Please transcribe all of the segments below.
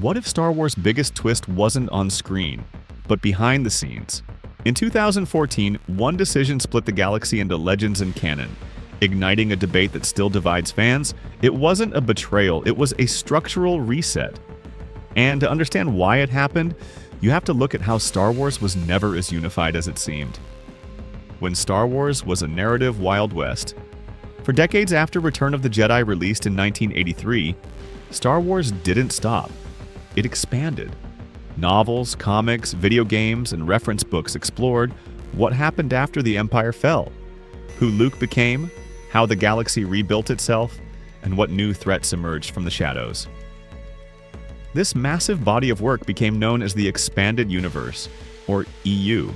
What if Star Wars' biggest twist wasn't on screen, but behind the scenes? In 2014, one decision split the galaxy into Legends and Canon, igniting a debate that still divides fans. It wasn't a betrayal, it was a structural reset. And to understand why it happened, you have to look at how Star Wars was never as unified as it seemed. When Star Wars was a narrative Wild West. For decades after Return of the Jedi released in 1983, Star Wars didn't stop. It expanded. Novels, comics, video games, and reference books explored what happened after the Empire fell, who Luke became, how the galaxy rebuilt itself, and what new threats emerged from the shadows. This massive body of work became known as the Expanded Universe, or EU.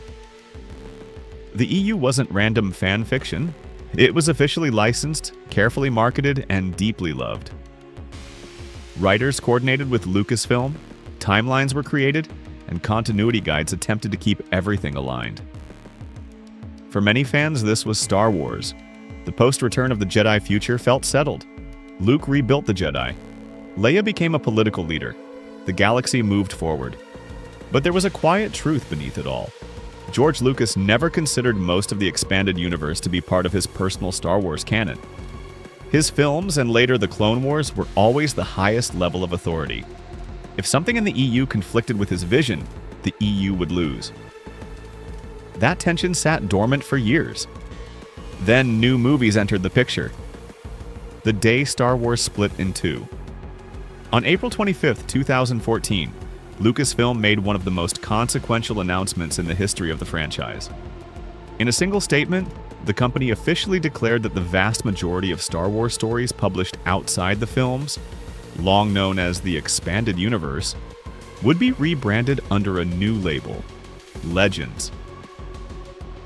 The EU wasn't random fan fiction. It was officially licensed, carefully marketed, and deeply loved. Writers coordinated with Lucasfilm, timelines were created, and continuity guides attempted to keep everything aligned. For many fans, this was Star Wars. The post-Return of the Jedi future felt settled. Luke rebuilt the Jedi. Leia became a political leader. The galaxy moved forward. But there was a quiet truth beneath it all. George Lucas never considered most of the expanded universe to be part of his personal Star Wars canon. His films, and later the Clone Wars, were always the highest level of authority. If something in the EU conflicted with his vision, the EU would lose. That tension sat dormant for years. Then new movies entered the picture. The day Star Wars split in two. On April 25, 2014, Lucasfilm made one of the most consequential announcements in the history of the franchise. In a single statement, the company officially declared that the vast majority of Star Wars stories published outside the films, long known as the Expanded Universe, would be rebranded under a new label, Legends.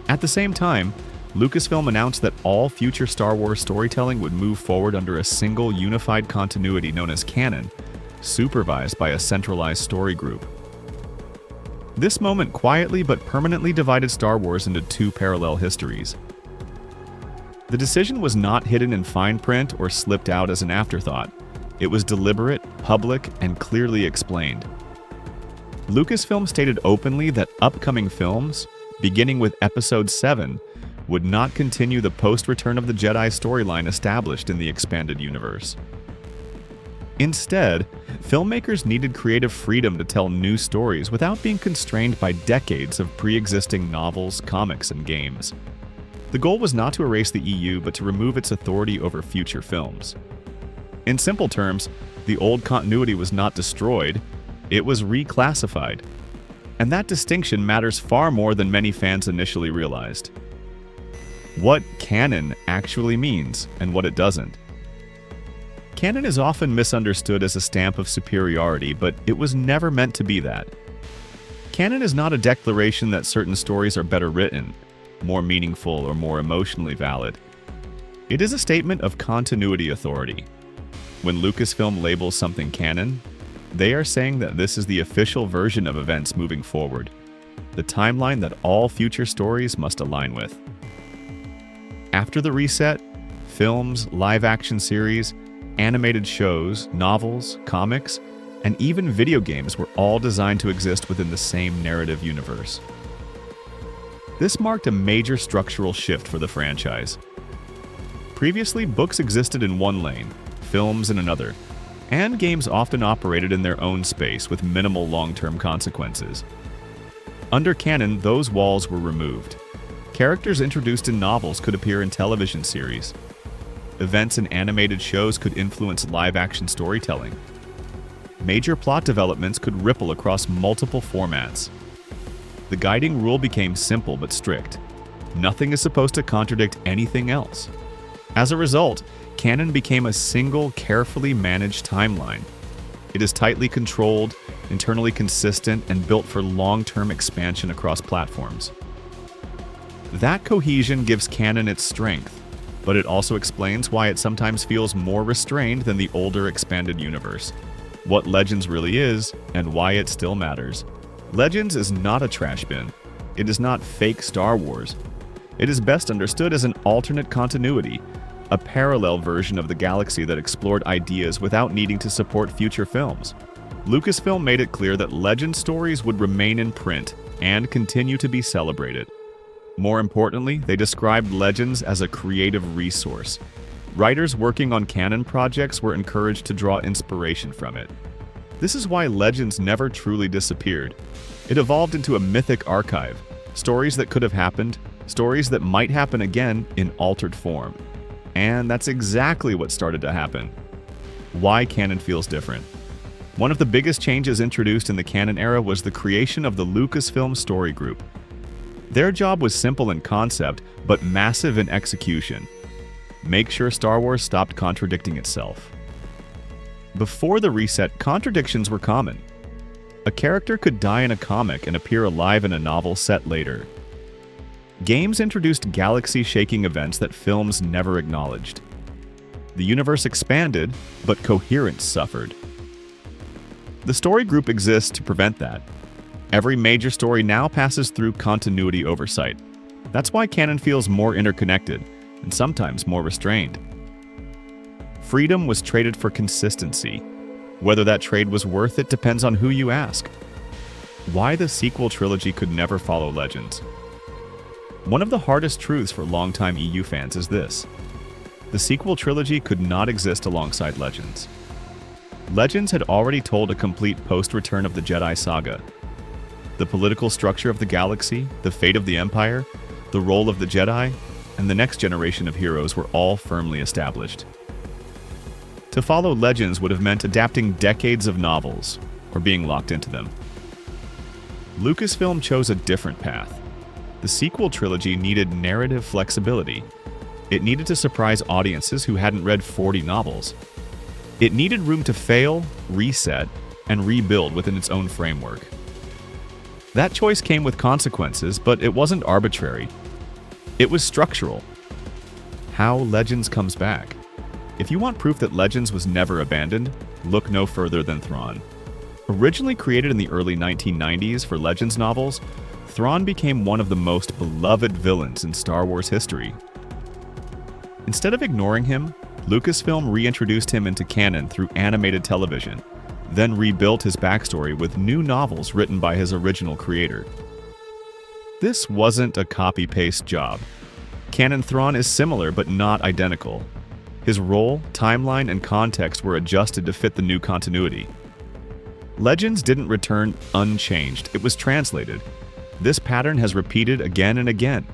At the same time, Lucasfilm announced that all future Star Wars storytelling would move forward under a single unified continuity known as Canon, supervised by a centralized story group. This moment quietly but permanently divided Star Wars into two parallel histories. The decision was not hidden in fine print or slipped out as an afterthought. It was deliberate, public, and clearly explained. Lucasfilm stated openly that upcoming films, beginning with Episode 7, would not continue the post-Return of the Jedi storyline established in the expanded universe. Instead, filmmakers needed creative freedom to tell new stories without being constrained by decades of pre-existing novels, comics, and games. The goal was not to erase the EU, but to remove its authority over future films. In simple terms, the old continuity was not destroyed, it was reclassified. And that distinction matters far more than many fans initially realized. What canon actually means and what it doesn't. Canon is often misunderstood as a stamp of superiority, but it was never meant to be that. Canon is not a declaration that certain stories are better written, more meaningful, or more emotionally valid. It is a statement of continuity authority. When Lucasfilm labels something canon, they are saying that this is the official version of events moving forward, the timeline that all future stories must align with. After the reset, films, live-action series, animated shows, novels, comics, and even video games were all designed to exist within the same narrative universe. This marked a major structural shift for the franchise. Previously, books existed in one lane, films in another, and games often operated in their own space with minimal long-term consequences. Under canon, those walls were removed. Characters introduced in novels could appear in television series. Events in animated shows could influence live-action storytelling. Major plot developments could ripple across multiple formats. The guiding rule became simple but strict. Nothing is supposed to contradict anything else. As a result, canon became a single, carefully managed timeline. It is tightly controlled, internally consistent, and built for long-term expansion across platforms. That cohesion gives canon its strength, but it also explains why it sometimes feels more restrained than the older expanded universe, what Legends really is, and why it still matters. Legends is not a trash bin. It is not fake Star Wars. It is best understood as an alternate continuity, a parallel version of the galaxy that explored ideas without needing to support future films. Lucasfilm made it clear that Legends stories would remain in print and continue to be celebrated. More importantly, they described Legends as a creative resource. Writers working on canon projects were encouraged to draw inspiration from it. This is why Legends never truly disappeared. It evolved into a mythic archive, stories that could have happened, stories that might happen again in altered form. And that's exactly what started to happen. Why canon feels different. One of the biggest changes introduced in the canon era was the creation of the Lucasfilm Story Group. Their job was simple in concept, but massive in execution. Make sure Star Wars stopped contradicting itself. Before the reset, contradictions were common. A character could die in a comic and appear alive in a novel set later. Games introduced galaxy-shaking events that films never acknowledged. The universe expanded, but coherence suffered. The story group exists to prevent that. Every major story now passes through continuity oversight. That's why canon feels more interconnected, and sometimes more restrained. Freedom was traded for consistency. Whether that trade was worth it depends on who you ask. Why the sequel trilogy could never follow Legends. One of the hardest truths for longtime EU fans is this: the sequel trilogy could not exist alongside Legends. Legends had already told a complete post-Return of the Jedi saga. The political structure of the galaxy, the fate of the Empire, the role of the Jedi, and the next generation of heroes were all firmly established. To follow Legends would have meant adapting decades of novels, or being locked into them. Lucasfilm chose a different path. The sequel trilogy needed narrative flexibility. It needed to surprise audiences who hadn't read 40 novels. It needed room to fail, reset, and rebuild within its own framework. That choice came with consequences, but it wasn't arbitrary. It was structural. How Legends comes back. If you want proof that Legends was never abandoned, look no further than Thrawn. Originally created in the early 1990s for Legends novels, Thrawn became one of the most beloved villains in Star Wars history. Instead of ignoring him, Lucasfilm reintroduced him into canon through animated television, then rebuilt his backstory with new novels written by his original creator. This wasn't a copy-paste job. Canon Thrawn is similar but not identical. His role, timeline, and context were adjusted to fit the new continuity. Legends didn't return unchanged, it was translated. This pattern has repeated again and again.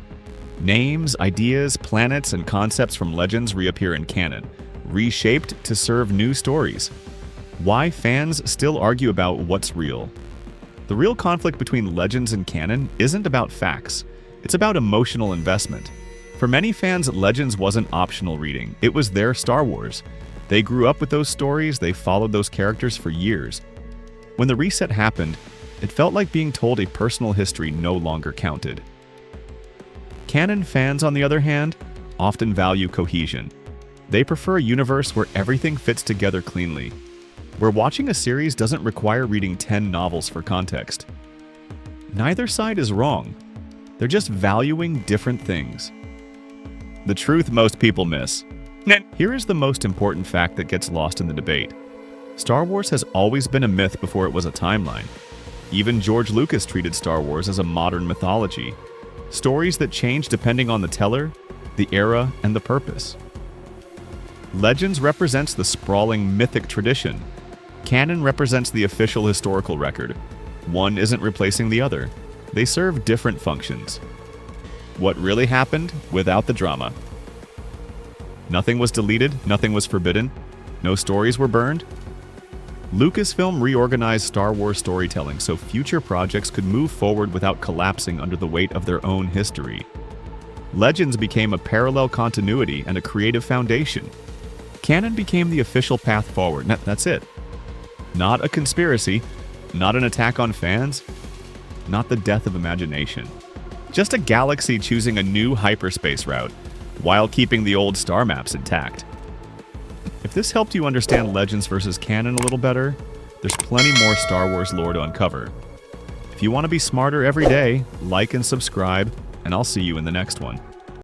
Names, ideas, planets, and concepts from Legends reappear in canon, reshaped to serve new stories. Why fans still argue about what's real. The real conflict between Legends and canon isn't about facts, it's about emotional investment. For many fans, Legends wasn't optional reading, it was their Star Wars. They grew up with those stories, they followed those characters for years. When the reset happened, it felt like being told a personal history no longer counted. Canon fans, on the other hand, often value cohesion. They prefer a universe where everything fits together cleanly, where watching a series doesn't require reading 10 novels for context. Neither side is wrong. They're just valuing different things. The truth most people miss. Here is the most important fact that gets lost in the debate. Star Wars has always been a myth before it was a timeline. Even George Lucas treated Star Wars as a modern mythology. Stories that change depending on the teller, the era, and the purpose. Legends represents the sprawling mythic tradition. Canon represents the official historical record. One isn't replacing the other. They serve different functions. What really happened without the drama? Nothing was deleted, nothing was forbidden, no stories were burned. Lucasfilm reorganized Star Wars storytelling so future projects could move forward without collapsing under the weight of their own history. Legends became a parallel continuity and a creative foundation. Canon became the official path forward. That's it. Not a conspiracy, not an attack on fans, not the death of imagination. Just a galaxy choosing a new hyperspace route, while keeping the old star maps intact. If this helped you understand Legends versus canon a little better, there's plenty more Star Wars lore to uncover. If you want to be smarter every day, like and subscribe, and I'll see you in the next one.